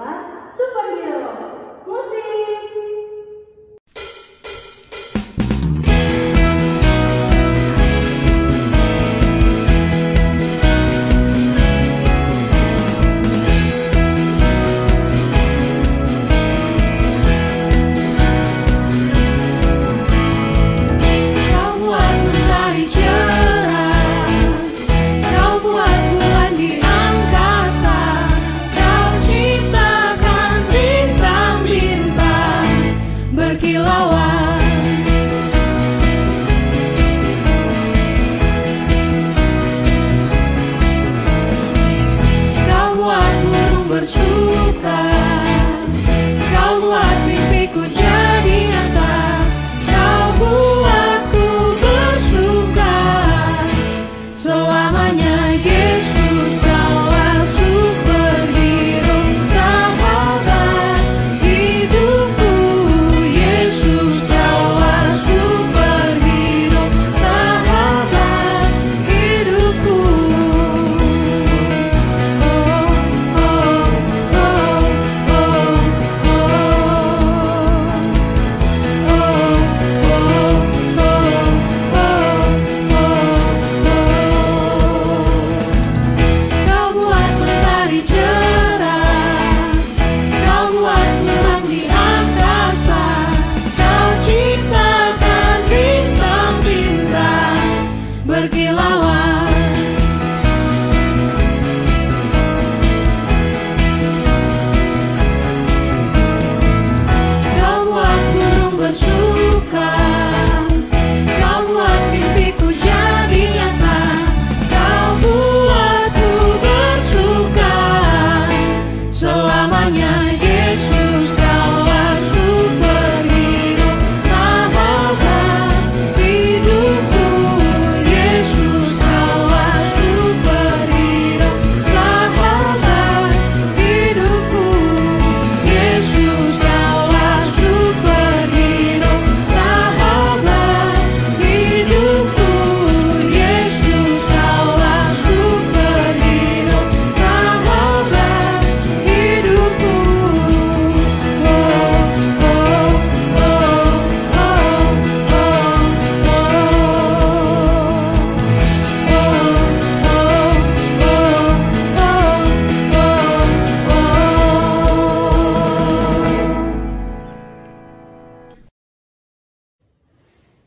adalah superhero. Musik.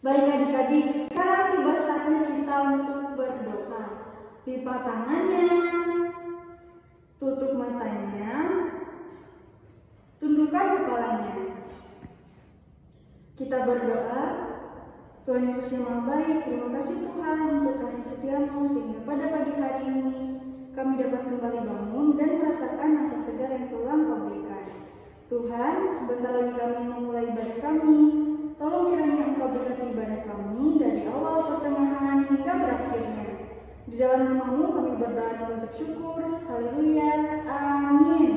Baik adik-adik, sekarang tiba saatnya kita untuk berdoa. Lipat tangannya, tutup matanya, tundukkan kepalanya. Kita berdoa. Tuhan Yesus yang Maha Baik, terima kasih Tuhan untuk kasih setia-Mu sehingga pada pagi hari ini kami dapat kembali bangun dan merasakan nafas segar yang telah Engkau berikan. Tuhan, sebentar lagi kami memulai ibadah kami. Tolong kiranya Engkau berkati ibadah kami dari awal, pertengahan, hingga berakhirnya. Di dalam nama-Mu kami berdoa dan mengucap syukur. Haleluya. Amin.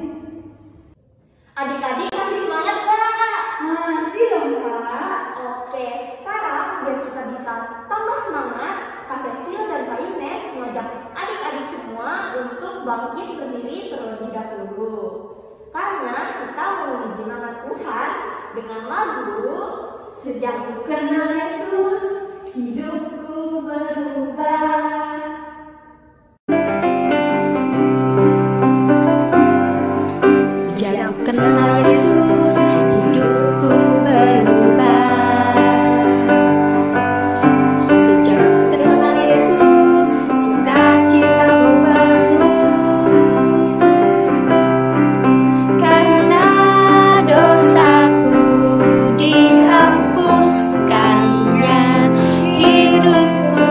Adik-adik masih semangat gak? Masih dong, Kak. Oke, sekarang biar kita bisa tambah semangat, Kak Cecil dan Kak Ines mengajak adik-adik semua untuk bangkit berdiri terlebih dahulu. Karena kita memuji nama Tuhan dengan lagu Sejak Ku Kenal Yesus, Hidupku Berubah. Sejak ku kenal Yesus, hidupku berubah. Sejak ku kenal Yesus, sukacitaku penuh. Karena dosaku dihapuskannya, hidupku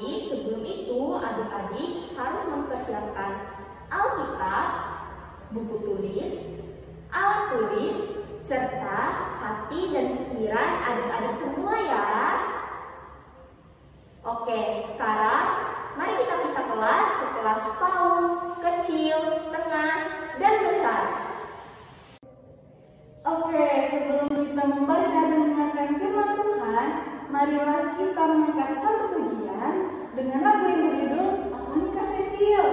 Tapi sebelum itu adik-adik harus mempersiapkan Alkitab, buku tulis, alat tulis, serta hati dan pikiran adik-adik semua ya. Oke, sekarang mari kita pisah kelas ke kelas PAUD, kecil, tengah, dan besar. Oke, sebelum kita membaca dan mendengarkan firman Tuhan, marilah kita mengangkat satu pujian dengan lagu yang berjudul Apaan Kak Cecil?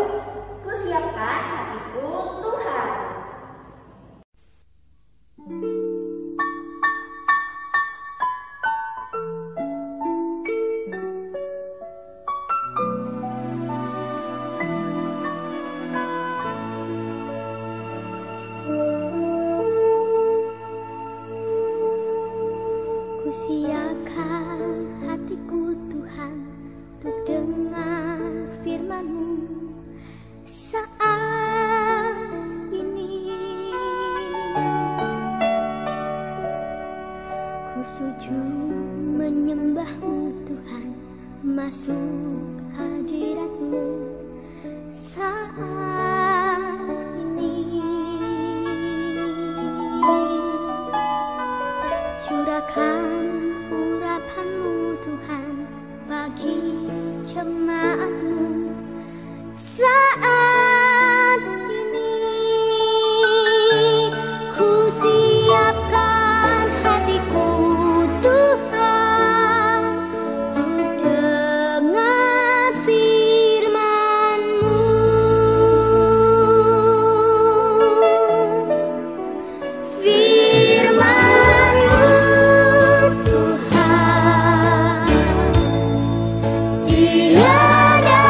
Kusiapkan hatiku Tuhan. Kusiapkan hatiku Tuhan untuk dengar firman-Mu saat ini. Ku sujud menyembah-Mu Tuhan, masuk hadirat-Mu saat ini. Curahkan urapan-Mu Tuhan bagi jemaat-Mu saat ini. Ku siapkan hatiku Tuhan untuk dengar firman-Mu. Firman-Mu Tuhan, tiada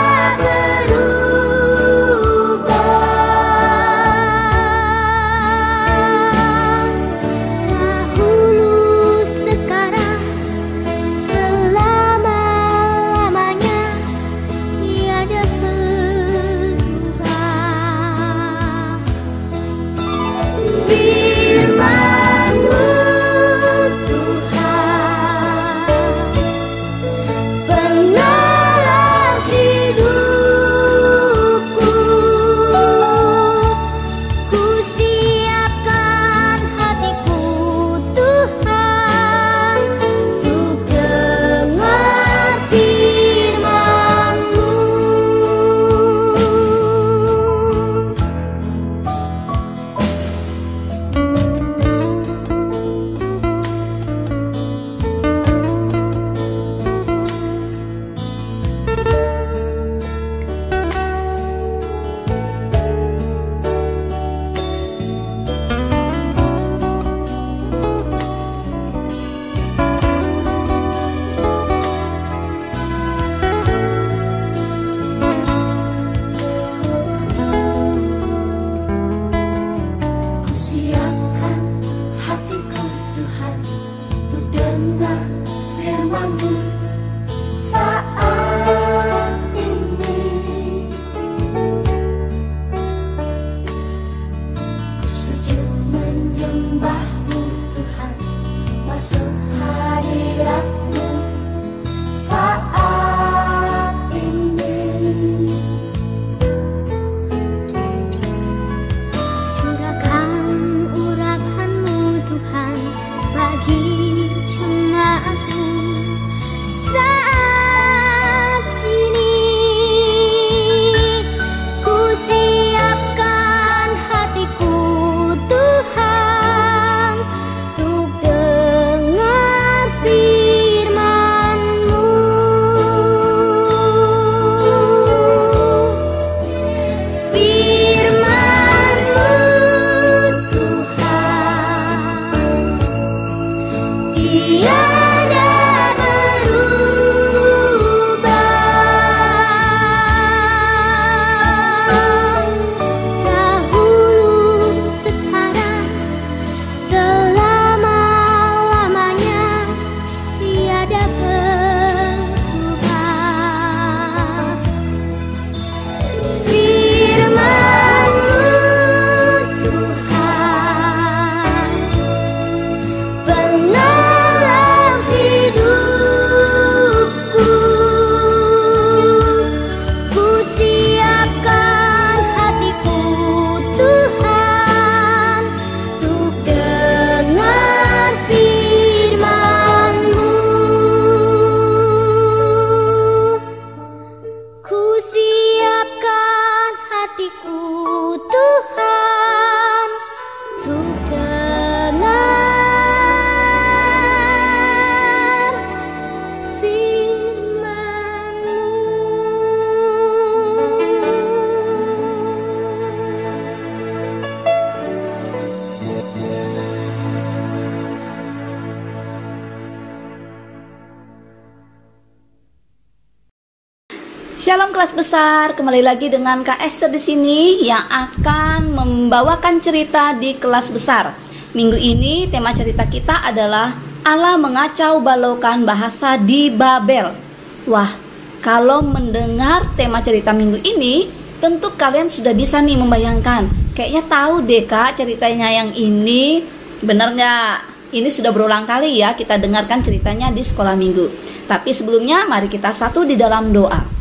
Shalom kelas besar, kembali lagi dengan Kak Esther di sini yang akan membawakan cerita di kelas besar. Minggu ini tema cerita kita adalah Allah mengacau balaukan bahasa di Babel. Wah, kalau mendengar tema cerita minggu ini, tentu kalian sudah bisa nih membayangkan. Kayaknya tahu deh Kak ceritanya yang ini, bener nggak? Ini sudah berulang kali ya kita dengarkan ceritanya di sekolah minggu. Tapi sebelumnya mari kita satu di dalam doa.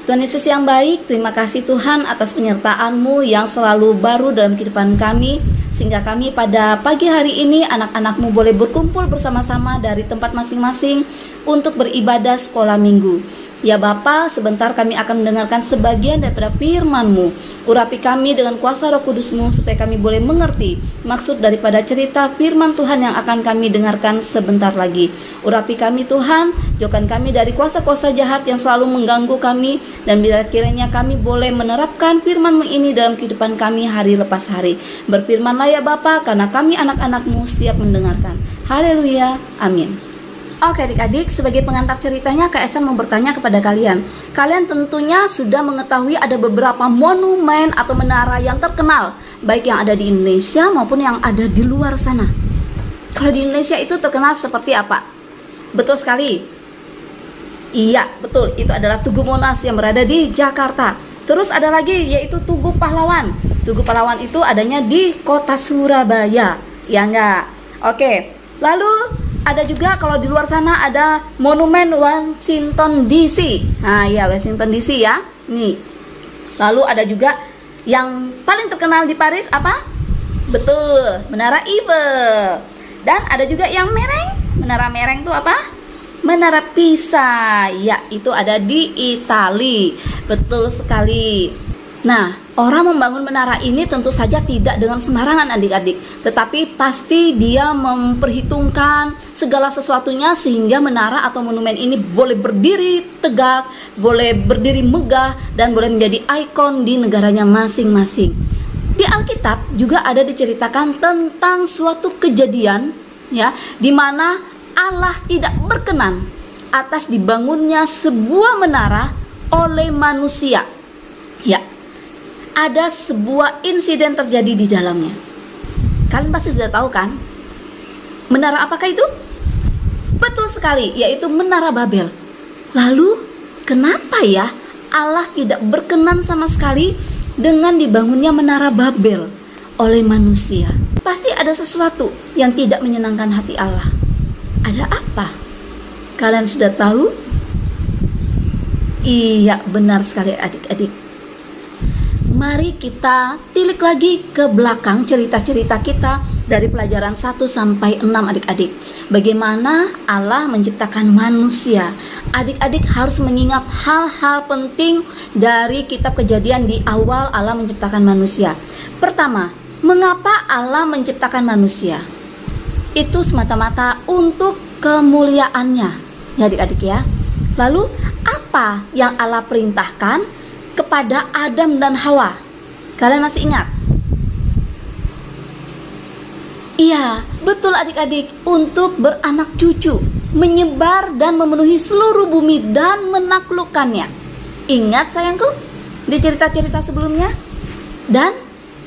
Tuhan Yesus yang baik, terima kasih Tuhan atas penyertaan-Mu yang selalu baru dalam kehidupan kami, sehingga kami pada pagi hari ini anak-anak-Mu boleh berkumpul bersama-sama dari tempat masing-masing untuk beribadah sekolah minggu. Ya Bapa, sebentar kami akan mendengarkan sebagian daripada firman-Mu. Urapi kami dengan kuasa Roh Kudus-Mu supaya kami boleh mengerti maksud daripada cerita firman Tuhan yang akan kami dengarkan sebentar lagi. Urapi kami Tuhan, jauhkan kami dari kuasa-kuasa jahat yang selalu mengganggu kami, dan bila kiranya kami boleh menerapkan firman-Mu ini dalam kehidupan kami hari lepas hari. Berfirmanlah ya Bapa, karena kami anak-anak-Mu siap mendengarkan. Haleluya, amin. Oke adik-adik, sebagai pengantar ceritanya Kak Esther mau bertanya kepada kalian. Kalian tentunya sudah mengetahui ada beberapa monumen atau menara yang terkenal, baik yang ada di Indonesia maupun yang ada di luar sana. Kalau di Indonesia itu terkenal seperti apa? Betul sekali. Iya, betul. Itu adalah Tugu Monas yang berada di Jakarta. Terus ada lagi yaitu Tugu Pahlawan. Tugu Pahlawan itu adanya di kota Surabaya. Ya enggak? Oke. Lalu ada juga kalau di luar sana ada Monumen Washington DC. Nah ya, Washington DC ya. Nih. Lalu ada juga yang paling terkenal di Paris apa? Betul, Menara Eiffel. Dan ada juga yang mereng. Menara mereng itu apa? Menara Pisa. Ya, itu ada di Italia. Betul sekali. Nah, orang membangun menara ini tentu saja tidak dengan sembarangan adik-adik, tetapi pasti dia memperhitungkan segala sesuatunya sehingga menara atau monumen ini boleh berdiri tegak, boleh berdiri megah, dan boleh menjadi ikon di negaranya masing-masing. Di Alkitab juga ada diceritakan tentang suatu kejadian ya, di mana Allah tidak berkenan atas dibangunnya sebuah menara oleh manusia. Ya, ada sebuah insiden terjadi di dalamnya. Kalian pasti sudah tahu kan? Menara apakah itu? Betul sekali, yaitu Menara Babel. Lalu, kenapa ya Allah tidak berkenan sama sekali dengan dibangunnya Menara Babel oleh manusia? Pasti ada sesuatu yang tidak menyenangkan hati Allah. Ada apa? Kalian sudah tahu? Iya, benar sekali adik-adik. Mari kita tilik lagi ke belakang cerita-cerita kita dari pelajaran 1 sampai 6 adik-adik. Bagaimana Allah menciptakan manusia. Adik-adik harus mengingat hal-hal penting dari kitab Kejadian di awal Allah menciptakan manusia. Pertama, mengapa Allah menciptakan manusia? Itu semata-mata untuk kemuliaannya. Ya adik-adik ya. Lalu apa yang Allah perintahkan kepada Adam dan Hawa? Kalian masih ingat? Iya, betul adik-adik, untuk beranak cucu, menyebar dan memenuhi seluruh bumi dan menaklukkannya. Ingat sayangku di cerita-cerita sebelumnya? Dan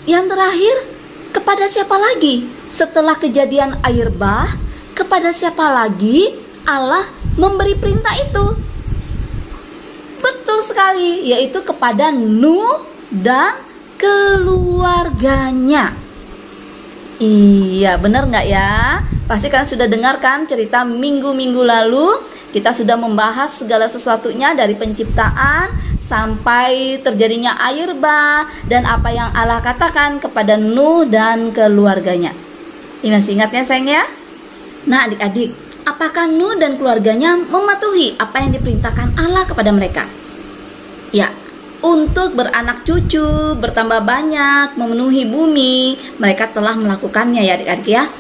yang terakhir, kepada siapa lagi setelah kejadian air bah? Kepada siapa lagi Allah memberi perintah itu? Betul sekali, yaitu kepada Nuh dan keluarganya. Iya, benar nggak ya? Pasti kalian sudah dengarkan cerita minggu-minggu lalu. Kita sudah membahas segala sesuatunya dari penciptaan sampai terjadinya air bah dan apa yang Allah katakan kepada Nuh dan keluarganya. Ini masih ingat ya sayang ya? Nah adik-adik, apakah Nuh dan keluarganya mematuhi apa yang diperintahkan Allah kepada mereka? Ya, untuk beranak cucu, bertambah banyak, memenuhi bumi, mereka telah melakukannya ya adik-adik ya.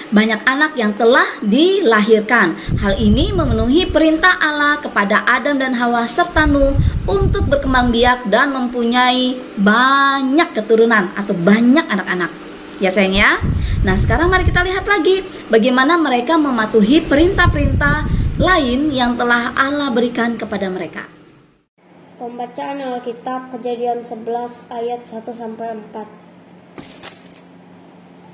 Banyak anak yang telah dilahirkan. Hal ini memenuhi perintah Allah kepada Adam dan Hawa serta Nuh untuk berkembang biak dan mempunyai banyak keturunan atau banyak anak-anak. Ya sayang ya. Nah sekarang mari kita lihat lagi bagaimana mereka mematuhi perintah-perintah lain yang telah Allah berikan kepada mereka. Pembacaan Alkitab Kejadian 11 ayat 1-4.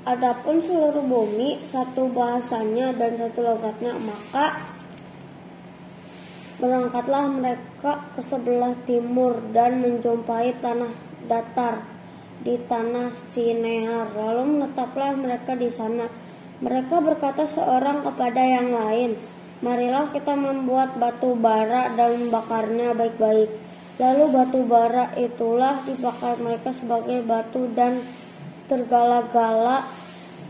Adapun seluruh bumi satu bahasanya dan satu logatnya, maka berangkatlah mereka ke sebelah timur dan menjumpai tanah datar di tanah Sinear. Lalu menetaplah mereka di sana. Mereka berkata seorang kepada yang lain, marilah kita membuat batu bara dan membakarnya baik-baik. Lalu batu bara itulah dipakai mereka sebagai batu dan tergala-gala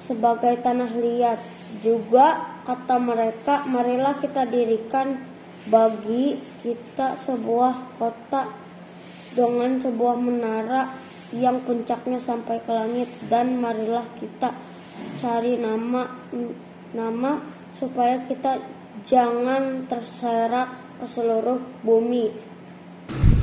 sebagai tanah liat. Juga kata mereka, marilah kita dirikan bagi kita sebuah kota dengan sebuah menara yang puncaknya sampai ke langit, dan marilah kita cari nama supaya kita jangan terserak ke seluruh bumi.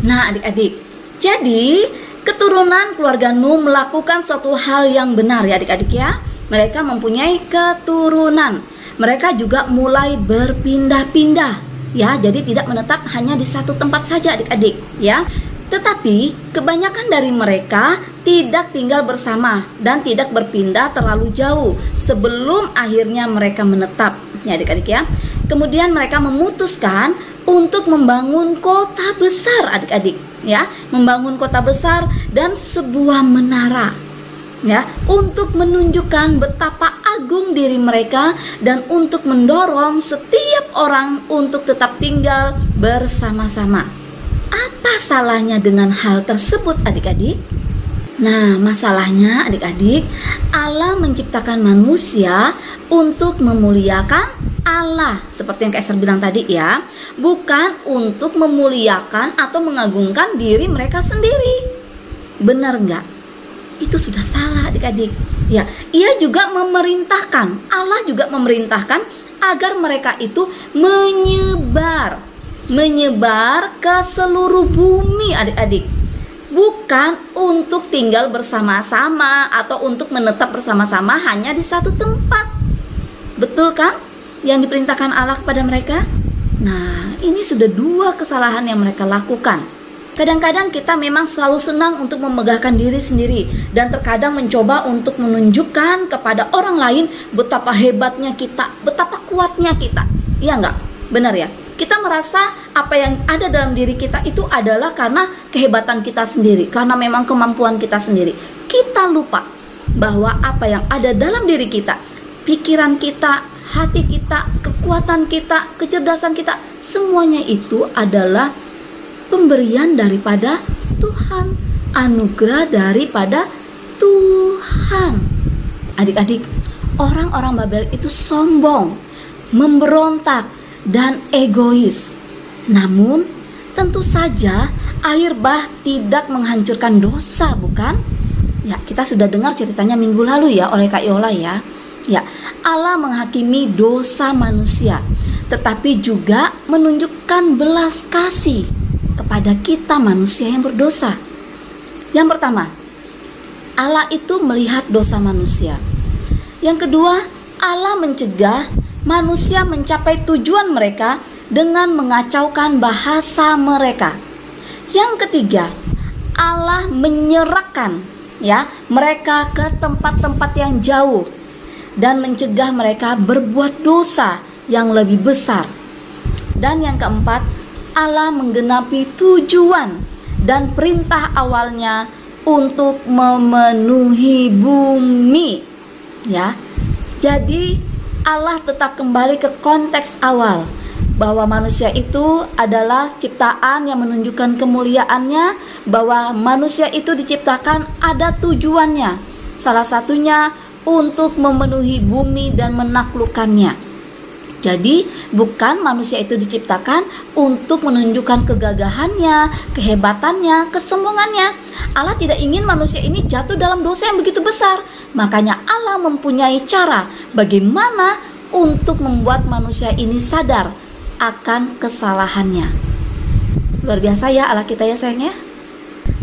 Nah adik-adik, jadi keturunan keluarga Nuh melakukan suatu hal yang benar ya adik-adik ya. Mereka mempunyai keturunan. Mereka juga mulai berpindah-pindah ya. Jadi tidak menetap hanya di satu tempat saja adik-adik ya. Tetapi kebanyakan dari mereka tidak tinggal bersama dan tidak berpindah terlalu jauh sebelum akhirnya mereka menetap ya adik-adik ya. Kemudian mereka memutuskan untuk membangun kota besar adik-adik ya, membangun kota besar dan sebuah menara ya, untuk menunjukkan betapa agung diri mereka dan untuk mendorong setiap orang untuk tetap tinggal bersama-sama. Apa salahnya dengan hal tersebut adik-adik? Nah, masalahnya adik-adik, Allah menciptakan manusia untuk memuliakan Allah, seperti yang Kak Esther bilang tadi ya, bukan untuk memuliakan atau mengagungkan diri mereka sendiri. Benar nggak? Itu sudah salah adik-adik. Ya, Ia juga memerintahkan, Allah juga memerintahkan agar mereka itu menyebar ke seluruh bumi adik-adik. Bukan untuk tinggal bersama-sama atau untuk menetap bersama-sama hanya di satu tempat. Betul kan? Yang diperintahkan Allah kepada mereka. Nah, ini sudah dua kesalahan yang mereka lakukan. Kadang-kadang kita memang selalu senang untuk memegahkan diri sendiri dan terkadang mencoba untuk menunjukkan kepada orang lain betapa hebatnya kita, betapa kuatnya kita. Iya enggak? Benar ya? Kita merasa apa yang ada dalam diri kita itu adalah karena kehebatan kita sendiri, karena memang kemampuan kita sendiri. Kita lupa bahwa apa yang ada dalam diri kita, pikiran kita, hati kita, kekuatan kita, kecerdasan kita, semuanya itu adalah pemberian daripada Tuhan, anugerah daripada Tuhan. Adik-adik, orang-orang Babel itu sombong, memberontak, dan egois. Namun, tentu saja air bah tidak menghancurkan dosa, bukan? Ya, kita sudah dengar ceritanya minggu lalu ya oleh Kak Yola ya. Ya, Allah menghakimi dosa manusia, tetapi juga menunjukkan belas kasih kepada kita manusia yang berdosa. Yang pertama, Allah itu melihat dosa manusia. Yang kedua, Allah mencegah manusia mencapai tujuan mereka dengan mengacaukan bahasa mereka. Yang ketiga, Allah menyerahkan ya mereka ke tempat-tempat yang jauh dan mencegah mereka berbuat dosa yang lebih besar. Dan yang keempat, Allah menggenapi tujuan dan perintah awalnya untuk memenuhi bumi. Ya. Jadi Allah tetap kembali ke konteks awal bahwa manusia itu adalah ciptaan yang menunjukkan kemuliaannya, bahwa manusia itu diciptakan ada tujuannya. Salah satunya untuk memenuhi bumi dan menaklukkannya. Jadi bukan manusia itu diciptakan untuk menunjukkan kegagahannya, kehebatannya, kesombongannya. Allah tidak ingin manusia ini jatuh dalam dosa yang begitu besar. Makanya Allah mempunyai cara bagaimana untuk membuat manusia ini sadar akan kesalahannya. Luar biasa ya Allah kita ya sayangnya.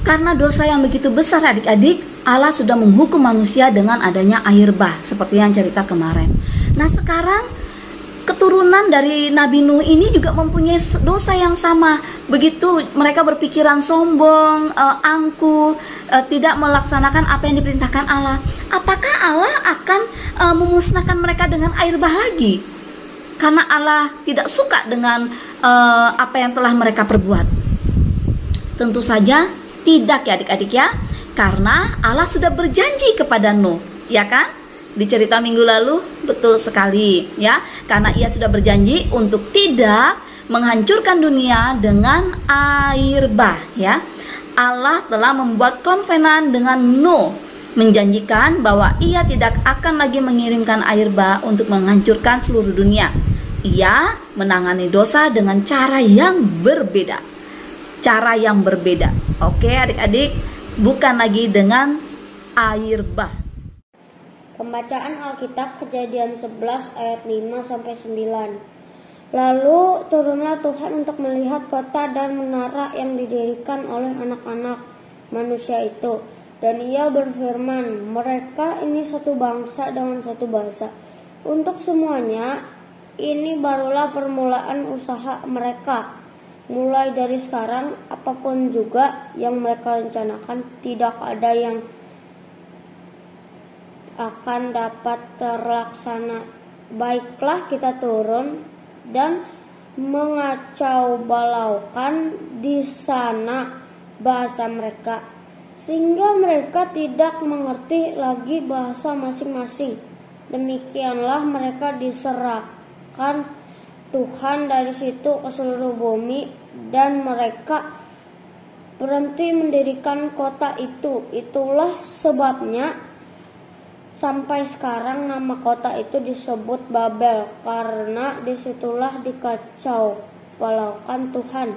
Karena dosa yang begitu besar adik-adik, Allah sudah menghukum manusia dengan adanya air bah seperti yang cerita kemarin. Nah sekarang keturunan dari Nabi Nuh ini juga mempunyai dosa yang sama. Begitu mereka berpikiran sombong, angkuh, tidak melaksanakan apa yang diperintahkan Allah. Apakah Allah akan memusnahkan mereka dengan air bah lagi? Karena Allah tidak suka dengan apa yang telah mereka perbuat. Tentu saja tidak ya adik-adik ya. Karena Allah sudah berjanji kepada Nuh, ya kan? Di cerita minggu lalu betul sekali ya. Karena ia sudah berjanji untuk tidak menghancurkan dunia dengan air bah ya. Allah telah membuat konvenan dengan Nuh, menjanjikan bahwa ia tidak akan lagi mengirimkan air bah untuk menghancurkan seluruh dunia. Ia menangani dosa dengan cara yang berbeda. Cara yang berbeda. Oke adik-adik, bukan lagi dengan air bah. Pembacaan Alkitab Kejadian 11 ayat 5 sampai 9. Lalu turunlah Tuhan untuk melihat kota dan menara yang didirikan oleh anak-anak manusia itu. Dan ia berfirman, mereka ini satu bangsa dengan satu bahasa. Untuk semuanya, ini barulah permulaan usaha mereka. Mulai dari sekarang, apapun juga yang mereka rencanakan, tidak ada yang akan dapat terlaksana. Baiklah kita turun dan mengacau balaukan di sana bahasa mereka, sehingga mereka tidak mengerti lagi bahasa masing-masing. Demikianlah mereka diserahkan Tuhan dari situ ke seluruh bumi, dan mereka berhenti mendirikan kota itu. Itulah sebabnya sampai sekarang nama kota itu disebut Babel, karena disitulah dikacau balaukan Tuhan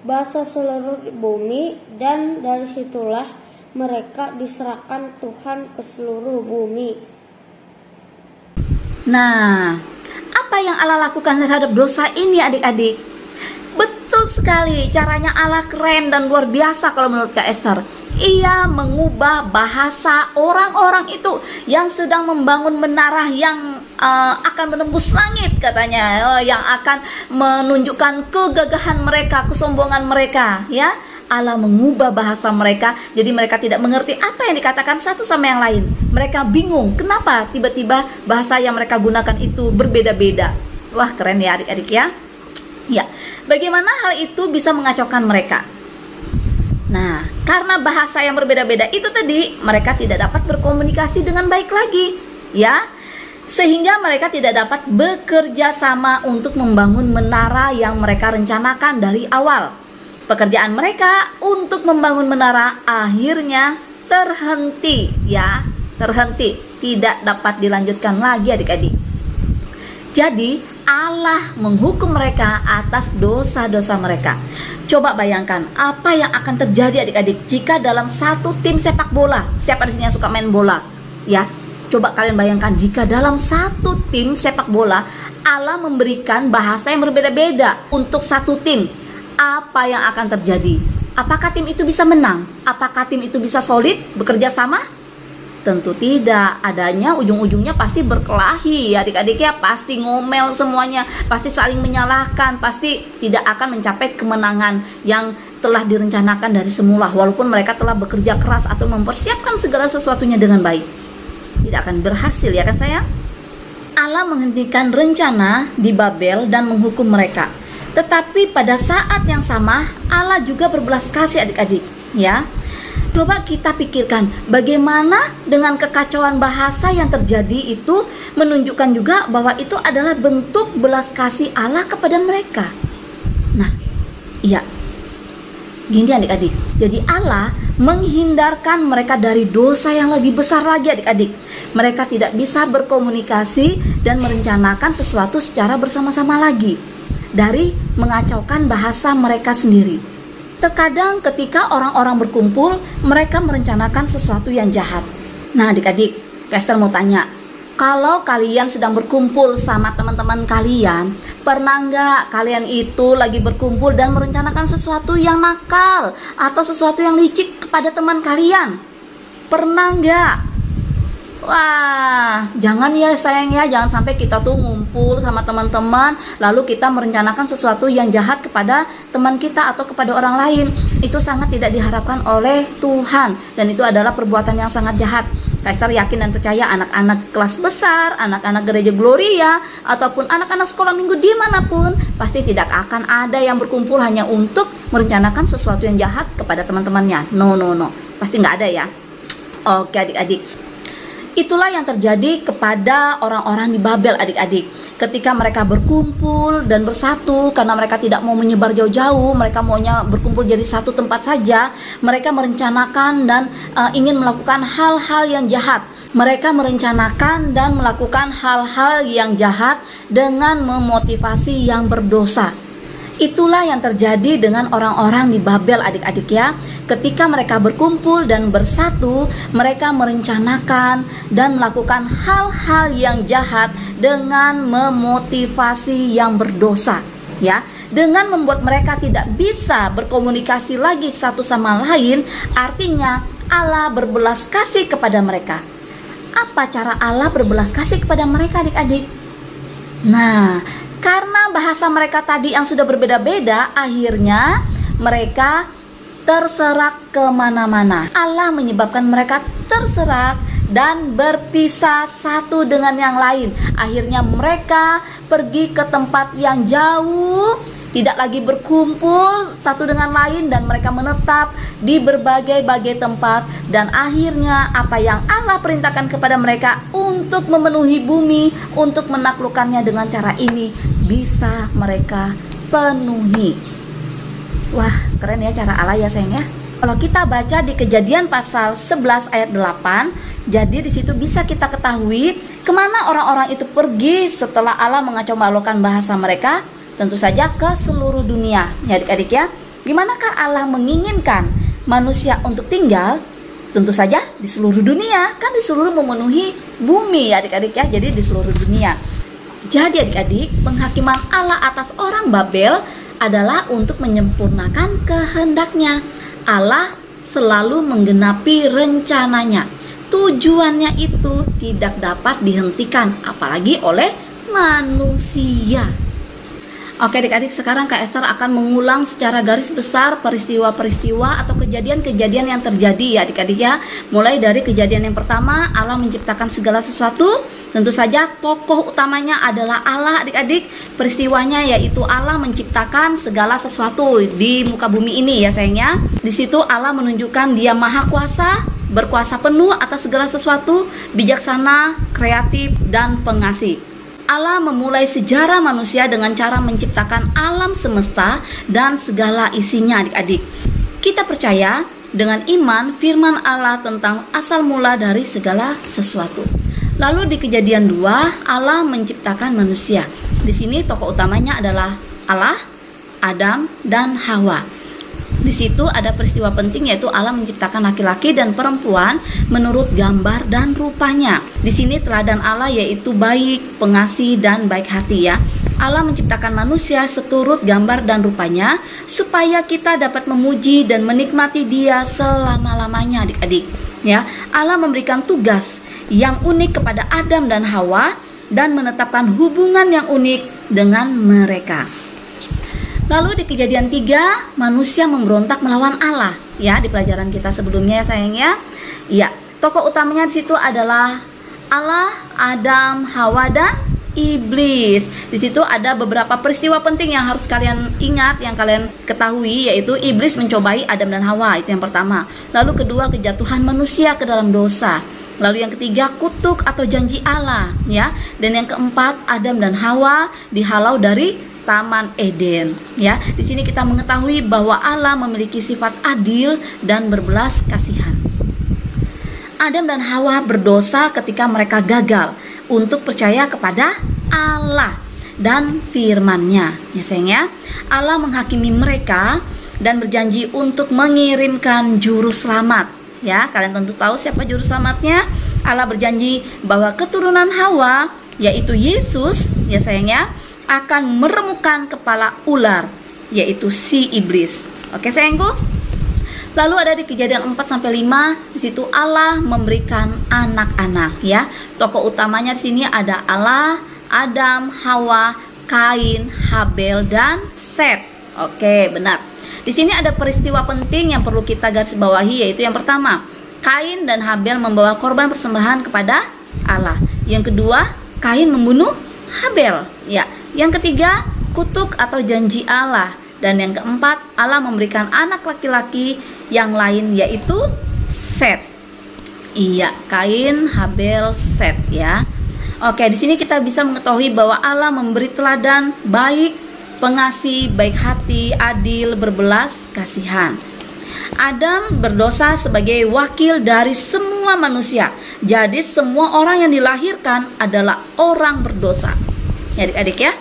bahasa seluruh bumi, dan dari situlah mereka diserahkan Tuhan ke seluruh bumi. Nah, apa yang Allah lakukan terhadap dosa ini adik-adik? Betul sekali, caranya Allah keren dan luar biasa kalau menurut Kak Esther. Ia mengubah bahasa orang-orang itu yang sedang membangun menara yang akan menembus langit katanya, yang akan menunjukkan kegagahan mereka, kesombongan mereka ya. Allah mengubah bahasa mereka, jadi mereka tidak mengerti apa yang dikatakan satu sama yang lain. Mereka bingung, kenapa tiba-tiba bahasa yang mereka gunakan itu berbeda-beda. Wah, keren ya adik-adik ya. Ya, bagaimana hal itu bisa mengacaukan mereka? Nah, karena bahasa yang berbeda-beda itu tadi, mereka tidak dapat berkomunikasi dengan baik lagi, ya. Sehingga mereka tidak dapat bekerja sama untuk membangun menara yang mereka rencanakan dari awal. Pekerjaan mereka untuk membangun menara akhirnya terhenti, ya. Terhenti, tidak dapat dilanjutkan lagi adik-adik. Jadi Allah menghukum mereka atas dosa-dosa mereka. Coba bayangkan apa yang akan terjadi adik-adik jika dalam satu tim sepak bola, siapa di sini yang suka main bola? Ya, coba kalian bayangkan jika dalam satu tim sepak bola Allah memberikan bahasa yang berbeda-beda untuk satu tim. Apa yang akan terjadi? Apakah tim itu bisa menang? Apakah tim itu bisa solid bekerja sama? Tentu tidak, adanya ujung-ujungnya pasti berkelahi adik-adik ya, pasti ngomel semuanya, pasti saling menyalahkan, pasti tidak akan mencapai kemenangan yang telah direncanakan dari semula. Walaupun mereka telah bekerja keras atau mempersiapkan segala sesuatunya dengan baik, tidak akan berhasil ya kan sayang. Allah menghentikan rencana di Babel dan menghukum mereka. Tetapi pada saat yang sama Allah juga berbelas kasih adik-adik ya. Coba kita pikirkan bagaimana dengan kekacauan bahasa yang terjadi itu menunjukkan juga bahwa itu adalah bentuk belas kasih Allah kepada mereka. Nah, iya. Gini adik-adik. Jadi Allah menghindarkan mereka dari dosa yang lebih besar lagi adik-adik. Mereka tidak bisa berkomunikasi dan merencanakan sesuatu secara bersama-sama lagi dari mengacaukan bahasa mereka sendiri. Terkadang ketika orang-orang berkumpul, mereka merencanakan sesuatu yang jahat. Nah adik-adik, Esther mau tanya, kalau kalian sedang berkumpul sama teman-teman kalian, pernah nggak kalian itu lagi berkumpul dan merencanakan sesuatu yang nakal atau sesuatu yang licik kepada teman kalian? Pernah nggak? Wah, jangan ya sayang ya, jangan sampai kita tuh ngumpul sama teman-teman lalu kita merencanakan sesuatu yang jahat kepada teman kita atau kepada orang lain. Itu sangat tidak diharapkan oleh Tuhan dan itu adalah perbuatan yang sangat jahat. Kaisar yakin dan percaya anak-anak kelas besar, anak-anak gereja Gloria ataupun anak-anak sekolah minggu dimanapun pasti tidak akan ada yang berkumpul hanya untuk merencanakan sesuatu yang jahat kepada teman-temannya. No, pasti nggak ada ya. Oke adik-adik, itulah yang terjadi kepada orang-orang di Babel adik-adik. Ketika mereka berkumpul dan bersatu karena mereka tidak mau menyebar jauh-jauh, mereka maunya berkumpul jadi satu tempat saja. Mereka merencanakan dan ingin melakukan hal-hal yang jahat. Mereka merencanakan dan melakukan hal-hal yang jahat dengan memotivasi yang berdosa. Itulah yang terjadi dengan orang-orang di Babel adik-adik ya. Ketika mereka berkumpul dan bersatu, mereka merencanakan dan melakukan hal-hal yang jahat dengan memotivasi yang berdosa ya. Dengan membuat mereka tidak bisa berkomunikasi lagi satu sama lain, artinya Allah berbelas kasih kepada mereka. Apa cara Allah berbelas kasih kepada mereka adik-adik? Nah, karena bahasa mereka tadi yang sudah berbeda-beda, akhirnya mereka terserak kemana-mana. Allah menyebabkan mereka terserak dan berpisah satu dengan yang lain. Akhirnya mereka pergi ke tempat yang jauh, tidak lagi berkumpul satu dengan lain, dan mereka menetap di berbagai-bagai tempat. Dan akhirnya apa yang Allah perintahkan kepada mereka untuk memenuhi bumi, untuk menaklukkannya dengan cara ini, bisa mereka penuhi. Wah, keren ya cara Allah ya sayang ya. Kalau kita baca di Kejadian pasal 11 ayat 8, jadi di situ bisa kita ketahui kemana orang-orang itu pergi setelah Allah mengacau balaukan bahasa mereka. Tentu saja ke seluruh dunia ya adik-adik ya. Dimanakah Allah menginginkan manusia untuk tinggal? Tentu saja di seluruh dunia, kan di seluruh memenuhi bumi ya adik-adik ya. Jadi di seluruh dunia. Jadi adik-adik, penghakiman Allah atas orang Babel adalah untuk menyempurnakan kehendaknya. Allah selalu menggenapi rencananya. Tujuannya itu tidak dapat dihentikan, apalagi oleh manusia. Oke adik-adik, sekarang Kak Esther akan mengulang secara garis besar peristiwa-peristiwa atau kejadian-kejadian yang terjadi ya adik-adik ya. Mulai dari kejadian yang pertama, Allah menciptakan segala sesuatu. Tentu saja tokoh utamanya adalah Allah adik-adik. Peristiwanya yaitu Allah menciptakan segala sesuatu di muka bumi ini ya sayangnya. Di situ Allah menunjukkan Dia Maha Kuasa, berkuasa penuh atas segala sesuatu, bijaksana, kreatif, dan pengasih. Allah memulai sejarah manusia dengan cara menciptakan alam semesta dan segala isinya adik-adik. Kita percaya dengan iman firman Allah tentang asal mula dari segala sesuatu. Lalu di Kejadian 2, Allah menciptakan manusia. Di sini tokoh utamanya adalah Allah, Adam, dan Hawa. Di situ ada peristiwa penting yaitu Allah menciptakan laki-laki dan perempuan menurut gambar dan rupanya. Di sini teladan Allah yaitu baik, pengasih, dan baik hati ya. Allah menciptakan manusia seturut gambar dan rupanya supaya kita dapat memuji dan menikmati Dia selama-lamanya adik-adik. Ya, Allah memberikan tugas yang unik kepada Adam dan Hawa dan menetapkan hubungan yang unik dengan mereka. Lalu di Kejadian 3, manusia memberontak melawan Allah. Ya, di pelajaran kita sebelumnya ya sayangnya. Ya, tokoh utamanya di situ adalah Allah, Adam, Hawa, dan iblis. Di situ ada beberapa peristiwa penting yang harus kalian ingat, yang kalian ketahui, yaitu iblis mencobai Adam dan Hawa, itu yang pertama. Lalu kedua, kejatuhan manusia ke dalam dosa. Lalu yang ketiga, kutuk atau janji Allah, ya. Dan yang keempat, Adam dan Hawa dihalau dari Taman Eden, ya. Di sini kita mengetahui bahwa Allah memiliki sifat adil dan berbelas kasihan. Adam dan Hawa berdosa ketika mereka gagal untuk percaya kepada Allah dan firman-Nya. Ya sayangnya, Allah menghakimi mereka dan berjanji untuk mengirimkan juru selamat. Ya, kalian tentu tahu siapa juru selamatnya. Allah berjanji bahwa keturunan Hawa, yaitu Yesus, ya sayangnya, akan meremukkan kepala ular, yaitu si iblis. Oke sayangku. Lalu ada di Kejadian 4-5, di situ Allah memberikan anak-anak ya. Tokoh utamanya di sini ada Allah, Adam, Hawa, Kain, Habel dan Set. Oke, benar. Di sini ada peristiwa penting yang perlu kita garis bawahi, yaitu yang pertama, Kain dan Habel membawa korban persembahan kepada Allah. Yang kedua, Kain membunuh Habel ya. Yang ketiga, kutuk atau janji Allah. Dan yang keempat, Allah memberikan anak laki-laki yang lain, yaitu Set. Iya, Kain, Habel, Set ya. Oke, di sini kita bisa mengetahui bahwa Allah memberi teladan baik, pengasih, baik hati, adil, berbelas kasihan. Adam berdosa sebagai wakil dari semua manusia. Jadi semua orang yang dilahirkan adalah orang berdosa. Ya adik-adik ya.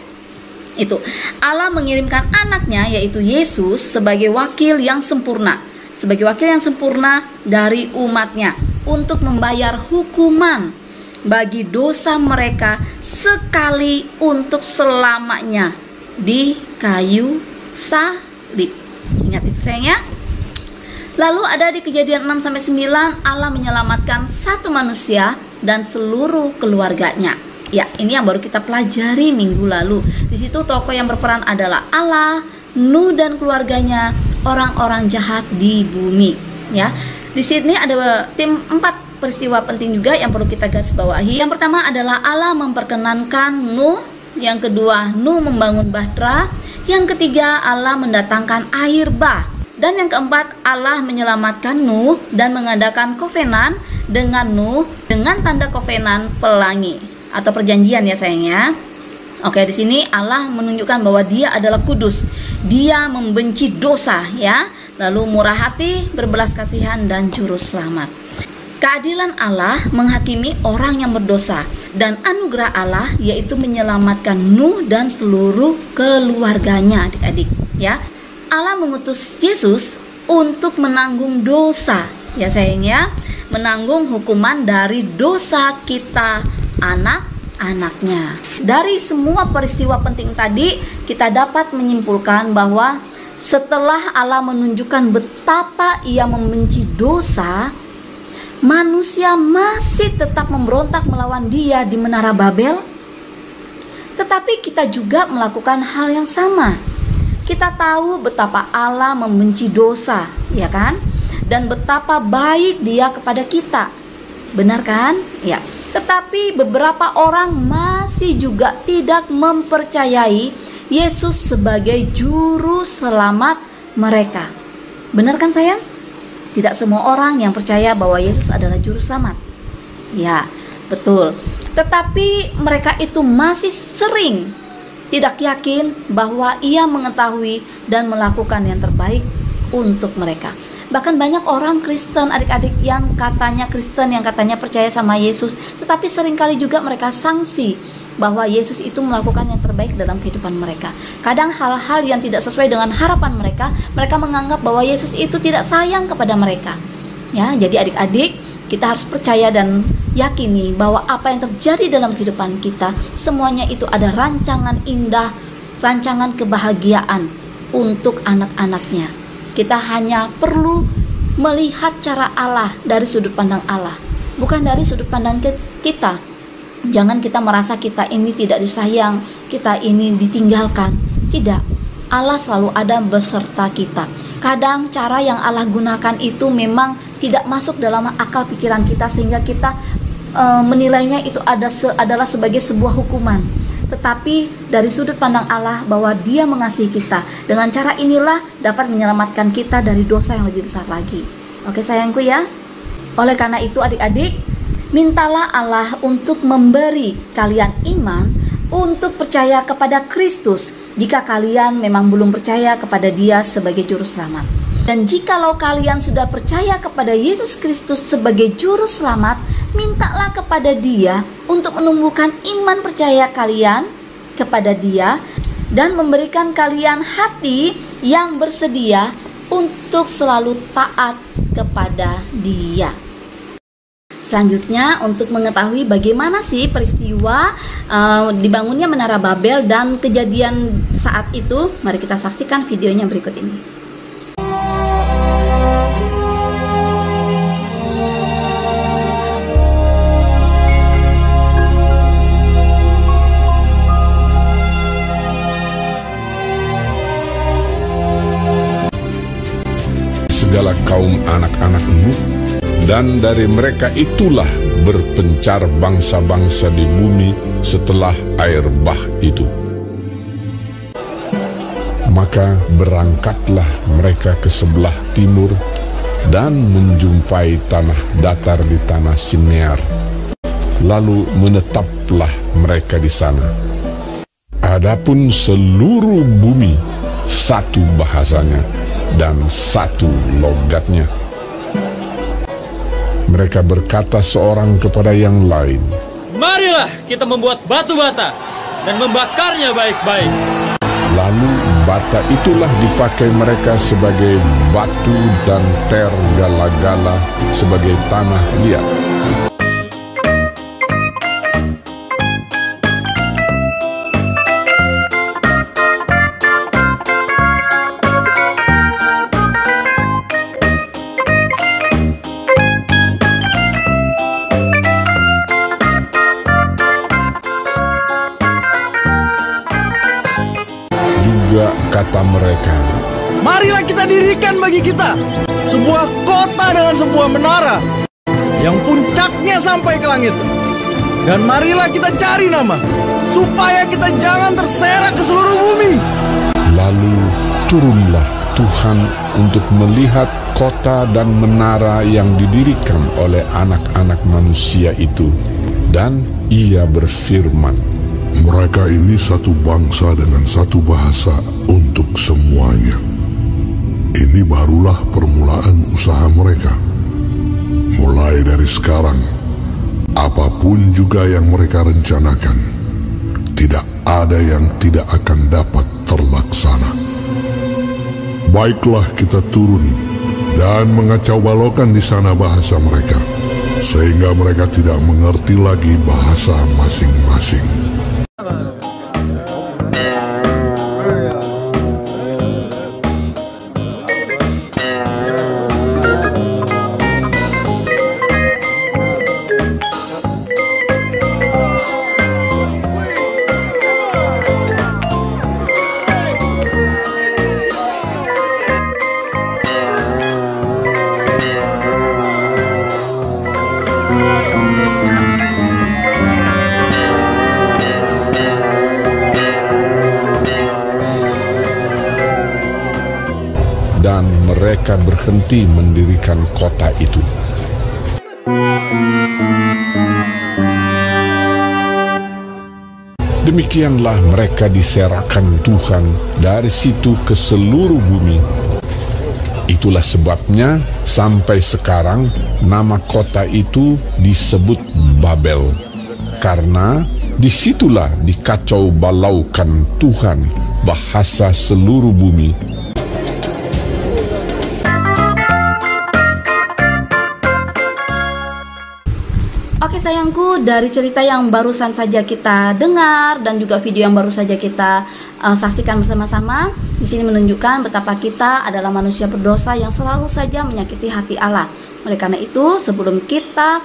Itu Allah mengirimkan anaknya, yaitu Yesus, sebagai wakil yang sempurna, sebagai wakil yang sempurna dari umatnya, untuk membayar hukuman bagi dosa mereka sekali untuk selamanya di kayu salib. Ingat itu sayang ya. Lalu ada di Kejadian 6-9, Allah menyelamatkan satu manusia dan seluruh keluarganya. Ya, ini yang baru kita pelajari minggu lalu. Di situ tokoh yang berperan adalah Allah, Nuh dan keluarganya, orang-orang jahat di bumi. Ya, di sini ada 4 peristiwa penting juga yang perlu kita garis bawahi. Yang pertama adalah Allah memperkenankan Nuh. Yang kedua, Nuh membangun bahtera. Yang ketiga, Allah mendatangkan air bah. Dan yang keempat, Allah menyelamatkan Nuh dan mengadakan kovenan dengan Nuh dengan tanda kovenan pelangi atau perjanjian ya sayangnya. Oke, di sini Allah menunjukkan bahwa Dia adalah kudus. Dia membenci dosa ya. Lalu murah hati, berbelas kasihan dan juru selamat. Keadilan Allah menghakimi orang yang berdosa, dan anugerah Allah yaitu menyelamatkan Nuh dan seluruh keluarganya, adik-adik ya. Allah mengutus Yesus untuk menanggung dosa ya sayang ya, menanggung hukuman dari dosa kita anak-anaknya. Dari semua peristiwa penting tadi, kita dapat menyimpulkan bahwa setelah Allah menunjukkan betapa Ia membenci dosa, manusia masih tetap memberontak melawan Dia di Menara Babel. Tetapi kita juga melakukan hal yang sama. Kita tahu betapa Allah membenci dosa, ya kan? Dan betapa baik Dia kepada kita. Benar kan? Ya. Tetapi beberapa orang masih juga tidak mempercayai Yesus sebagai juru selamat mereka. Benar kan sayang? Tidak semua orang yang percaya bahwa Yesus adalah juru selamat. Ya, betul. Tetapi mereka itu masih sering tidak yakin bahwa Ia mengetahui dan melakukan yang terbaik untuk mereka. Bahkan banyak orang Kristen, adik-adik, yang katanya Kristen, yang katanya percaya sama Yesus, tetapi seringkali juga mereka sangsi bahwa Yesus itu melakukan yang terbaik dalam kehidupan mereka. Kadang hal-hal yang tidak sesuai dengan harapan mereka, mereka menganggap bahwa Yesus itu tidak sayang kepada mereka. Ya, jadi adik-adik, kita harus percaya dan yakini bahwa apa yang terjadi dalam kehidupan kita, semuanya itu ada rancangan indah, rancangan kebahagiaan untuk anak-anaknya. Kita hanya perlu melihat cara Allah dari sudut pandang Allah, bukan dari sudut pandang kita. Jangan kita merasa kita ini tidak disayang, kita ini ditinggalkan. Tidak, Allah selalu ada beserta kita. Kadang cara yang Allah gunakan itu memang tidak masuk dalam akal pikiran kita, sehingga kita menilainya itu adalah sebagai sebuah hukuman. Tetapi dari sudut pandang Allah bahwa Dia mengasihi kita, dengan cara inilah dapat menyelamatkan kita dari dosa yang lebih besar lagi. Oke sayangku ya. Oleh karena itu adik-adik, mintalah Allah untuk memberi kalian iman untuk percaya kepada Kristus jika kalian memang belum percaya kepada Dia sebagai juru selamat. Dan jikalau kalian sudah percaya kepada Yesus Kristus sebagai juru selamat, mintalah kepada Dia untuk menumbuhkan iman percaya kalian kepada Dia dan memberikan kalian hati yang bersedia untuk selalu taat kepada Dia. Selanjutnya, untuk mengetahui bagaimana sih peristiwa dibangunnya Menara Babel dan kejadian saat itu, mari kita saksikan videonya berikut ini. kaum anak-anak Nuh, dan dari mereka itulah berpencar bangsa-bangsa di bumi setelah air bah itu. Maka berangkatlah mereka ke sebelah timur dan menjumpai tanah datar di tanah Sinear. Lalu menetaplah mereka di sana. Adapun seluruh bumi satu bahasanya dan satu logatnya. Mereka berkata seorang kepada yang lain, "Marilah kita membuat batu bata dan membakarnya baik-baik." Lalu bata itulah dipakai mereka sebagai batu dan tergala-gala sebagai tanah liat. Kata mereka, "Marilah kita dirikan bagi kita sebuah kota dengan sebuah menara yang puncaknya sampai ke langit. Dan marilah kita cari nama, supaya kita jangan terserak ke seluruh bumi." Lalu turunlah Tuhan untuk melihat kota dan menara yang didirikan oleh anak-anak manusia itu. Dan ia berfirman, "Mereka ini satu bangsa dengan satu bahasa untuk semuanya. Ini barulah permulaan usaha mereka. Mulai dari sekarang, apapun juga yang mereka rencanakan, tidak ada yang tidak akan dapat terlaksana. Baiklah kita turun dan mengacau balaukan di sana bahasa mereka, sehingga mereka tidak mengerti lagi bahasa masing-masing." Dan mereka berhenti mendirikan kota itu. Demikianlah mereka diserahkan Tuhan dari situ ke seluruh bumi. Itulah sebabnya sampai sekarang nama kota itu disebut Babel, karena disitulah dikacau balaukan Tuhan bahasa seluruh bumi. Oke sayangku, dari cerita yang barusan saja kita dengar dan juga video yang baru saja kita saksikan bersama-sama, di sini menunjukkan betapa kita adalah manusia berdosa yang selalu saja menyakiti hati Allah. Oleh karena itu, sebelum kita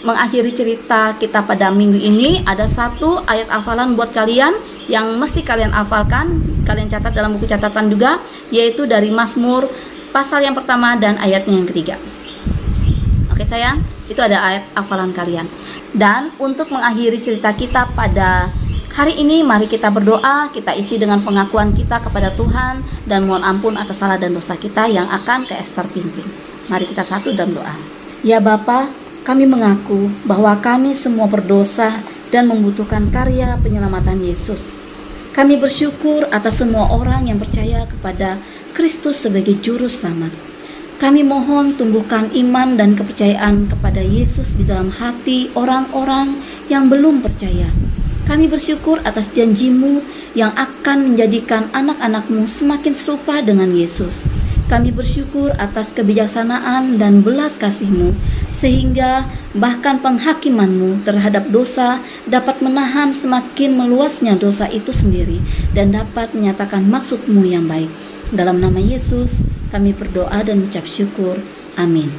mengakhiri cerita kita pada minggu ini, ada satu ayat hafalan buat kalian yang mesti kalian hafalkan, kalian catat dalam buku catatan juga, yaitu dari Mazmur pasal yang pertama dan ayatnya yang ketiga. Oke sayang, itu ada ayat hafalan kalian. Dan untuk mengakhiri cerita kita pada hari ini, mari kita berdoa, kita isi dengan pengakuan kita kepada Tuhan dan mohon ampun atas salah dan dosa kita yang akan ke Esther pimpin. Mari kita satu dalam doa. Ya Bapa, kami mengaku bahwa kami semua berdosa dan membutuhkan karya penyelamatan Yesus. Kami bersyukur atas semua orang yang percaya kepada Kristus sebagai juru selamat. Kami mohon tumbuhkan iman dan kepercayaan kepada Yesus di dalam hati orang-orang yang belum percaya. Kami bersyukur atas janji-Mu yang akan menjadikan anak-anak-Mu semakin serupa dengan Yesus. Kami bersyukur atas kebijaksanaan dan belas kasih-Mu, sehingga bahkan penghakiman-Mu terhadap dosa dapat menahan semakin meluasnya dosa itu sendiri dan dapat menyatakan maksud-Mu yang baik. Dalam nama Yesus, kami berdoa dan mengucap syukur. Amin.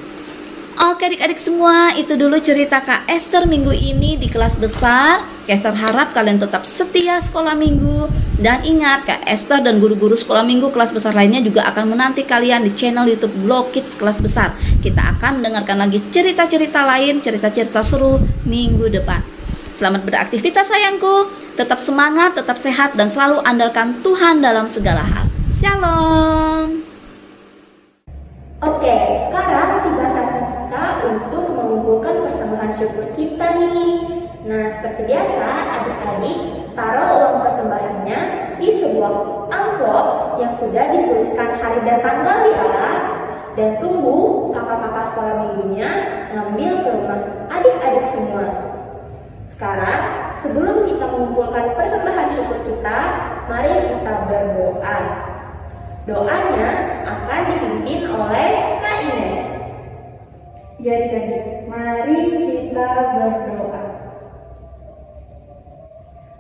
Oke adik-adik semua, itu dulu cerita Kak Esther minggu ini di kelas besar. Kak Esther harap kalian tetap setia sekolah minggu. Dan ingat, Kak Esther dan guru-guru sekolah minggu kelas besar lainnya juga akan menanti kalian di channel YouTube Blog Kids Kelas Besar. Kita akan mendengarkan lagi cerita-cerita lain, cerita-cerita seru minggu depan. Selamat beraktivitas sayangku. Tetap semangat, tetap sehat, dan selalu andalkan Tuhan dalam segala hal. Shalom. Oke, sekarang tiba saatnya kita untuk mengumpulkan persembahan syukur kita nih. Nah, seperti biasa, adik-adik taruh uang persembahannya di sebuah amplop yang sudah dituliskan hari dan tanggal ya. Dan tunggu kakak-kakak sekolah minggunya ngambil ke rumah adik-adik semua. Sekarang, sebelum kita mengumpulkan persembahan syukur kita, mari kita berdoa. Doanya akan dipimpin oleh Kak Ines. Ya adik-adik, mari kita berdoa.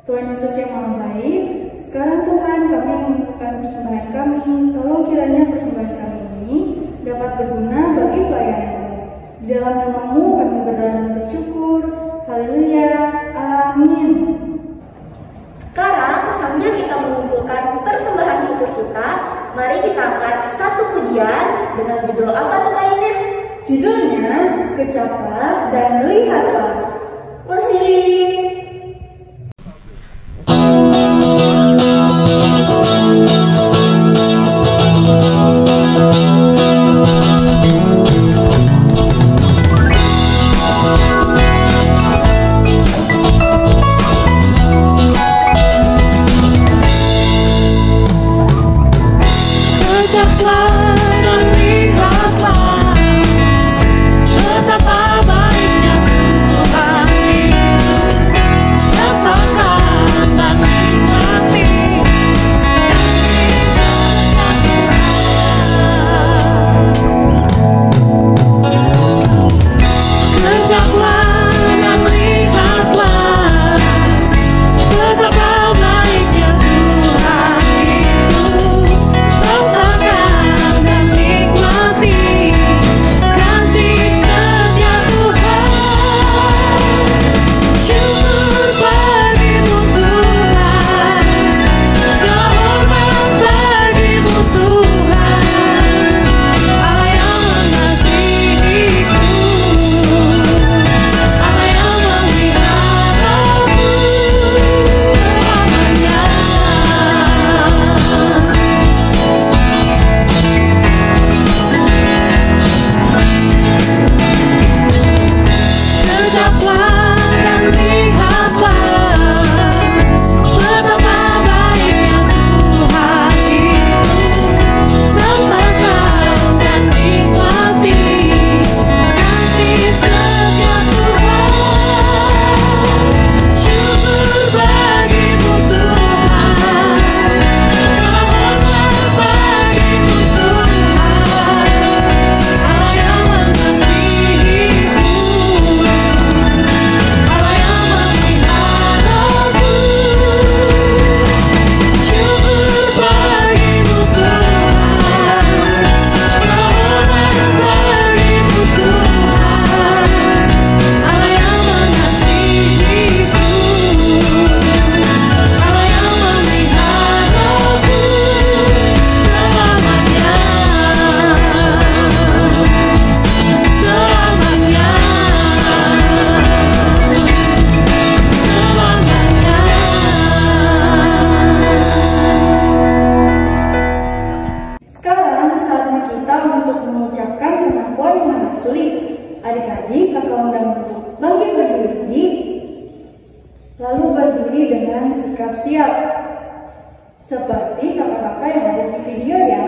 Tuhan Yesus yang Maha Baik, sekarang Tuhan kami mengumpulkan persembahan kami. Tolong kiranya persembahan kami ini dapat berguna bagi pelayanan-Mu. Di dalam nama-Mu kami berdoa dan bersyukur. Haleluya. Amin. Sekarang sambil kita mengumpulkan persembahan syukur kita, mari kita angkat satu pujian dengan judul apa tuh Kak Ines? Judulnya Kecaplah dan Lihatlah. Musik. Betapa baiknya Tuhan itu. Adik-adik, kakak undang untuk bangkit berdiri, lalu berdiri dengan sikap siap, seperti kakak-kakak yang ada di video ya.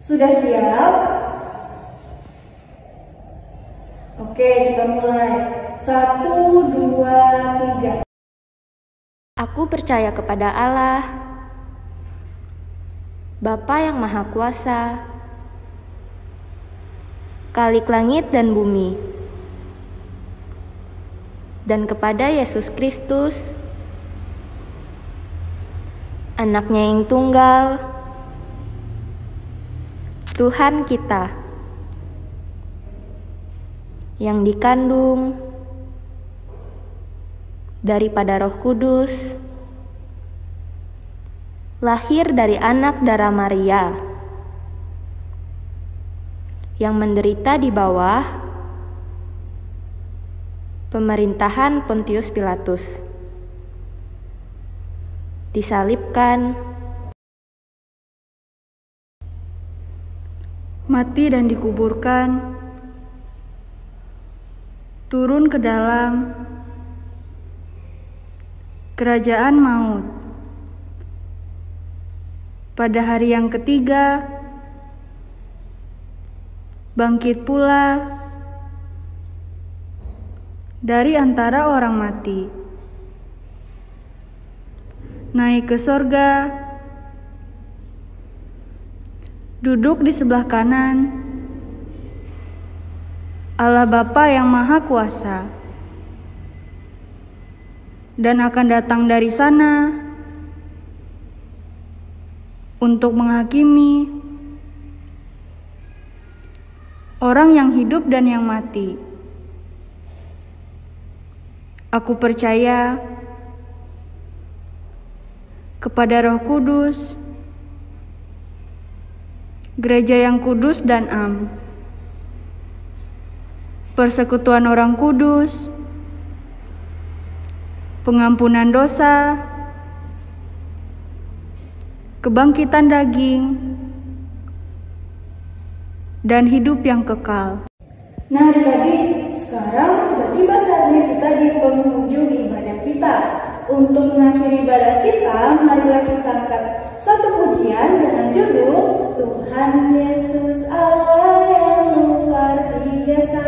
Sudah siap? Oke, kita mulai. 1, 2, 3. Aku percaya kepada Allah, Bapa yang Maha Kuasa, Khalik langit dan bumi, dan kepada Yesus Kristus, Anaknya yang tunggal, Tuhan kita, yang dikandung daripada Roh Kudus, lahir dari anak darah Maria, yang menderita di bawah pemerintahan Pontius Pilatus, disalibkan, mati dan dikuburkan, turun ke dalam kerajaan maut. Pada hari yang ketiga, bangkit pula dari antara orang mati, naik ke sorga, duduk di sebelah kanan Allah Bapa yang Maha Kuasa, dan akan datang dari sana untuk menghakimi orang yang hidup dan yang mati. Aku percaya kepada Roh Kudus, gereja yang kudus dan am, persekutuan orang kudus, pengampunan dosa, kebangkitan daging, dan hidup yang kekal. Nah adik-adik, sekarang sudah tiba saatnya kita di penghujung ibadah kita. Untuk mengakhiri ibadah kita, marilah kita angkat satu pujian dengan judul Tuhan Yesus Allah yang luar biasa.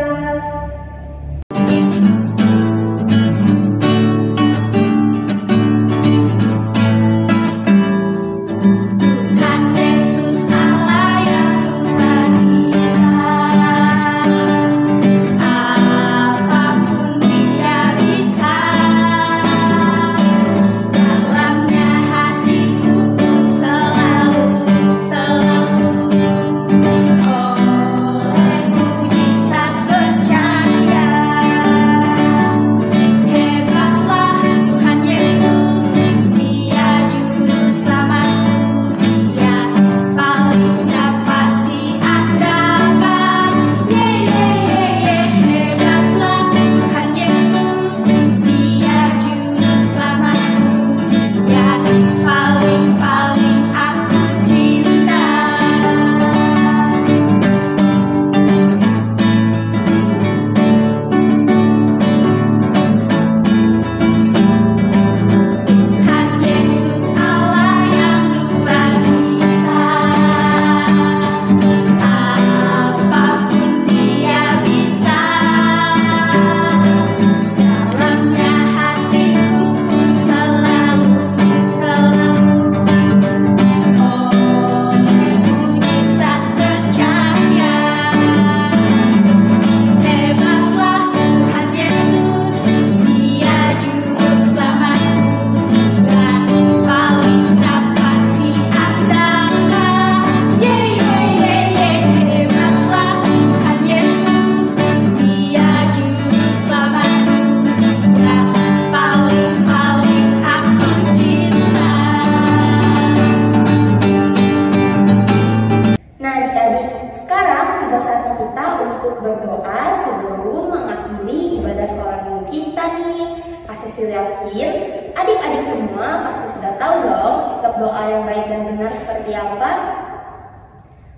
Yakin adik-adik semua pasti sudah tahu dong sikap doa yang baik dan benar seperti apa.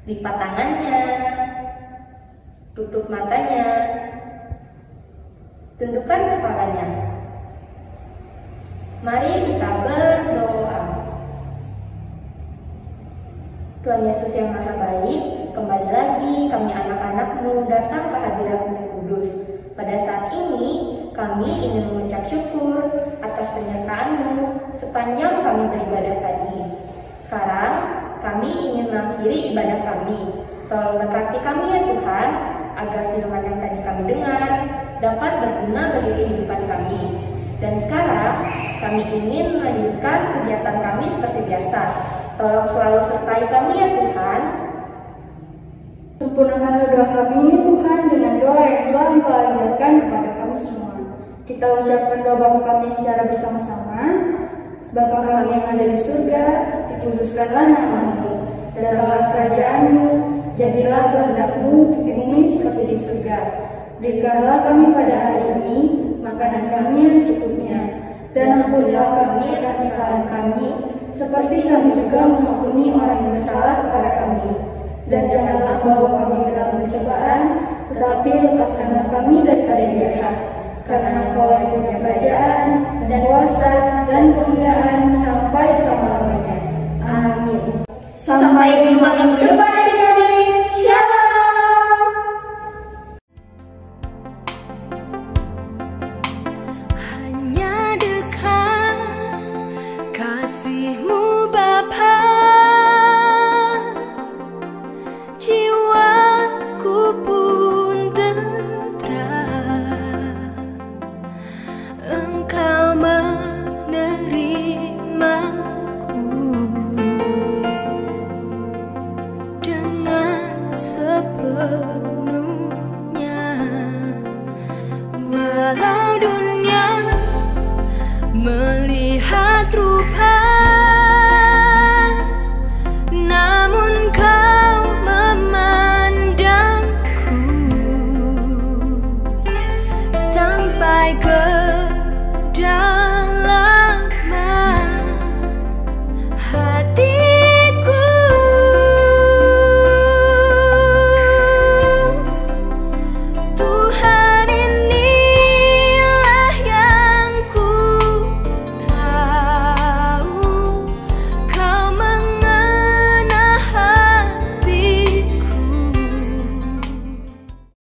Lipat tangannya, tutup matanya, tundukkan kepalanya. Mari kita berdoa. Tuhan Yesus yang Maha Baik, kembali lagi kami anak-anak-Mu datang ke hadirat-Mu yang kudus. Pada saat ini kami ingin mengucap syukur atas penyertaan-Mu sepanjang kami beribadah tadi. Sekarang kami ingin mengakhiri ibadah kami. Tolong berkati kami ya Tuhan, agar firman yang tadi kami dengar dapat berguna bagi kehidupan kami. Dan sekarang kami ingin melanjutkan kegiatan kami seperti biasa. Tolong selalu sertai kami ya Tuhan. Sempurnakanlah doa kami ini Tuhan dengan doa yang telah Engkau semua. Kita ucapkan doa Bapa kami secara bersama-sama. Bapa kami yang ada di surga, dikuduskanlah nama-Mu. Datanglah kerajaan-Mu, jadilah kehendak-Mu di bumi seperti di surga. Berikanlah kami pada hari ini makanan kami yang secukupnya, dan ampunilah kami akan kesalahan kami, seperti kami juga mengampuni orang yang bersalah kepada kami. Dan janganlah bawa kami ke dalam pencobaan, tetapi lepaskanlah kami daripada yang jahat. Karena Engkau yang punya kerajaan, dan kuasa, dan kemuliaan sampai selama-lamanya. Amin. Sampai jumpa minggu depan.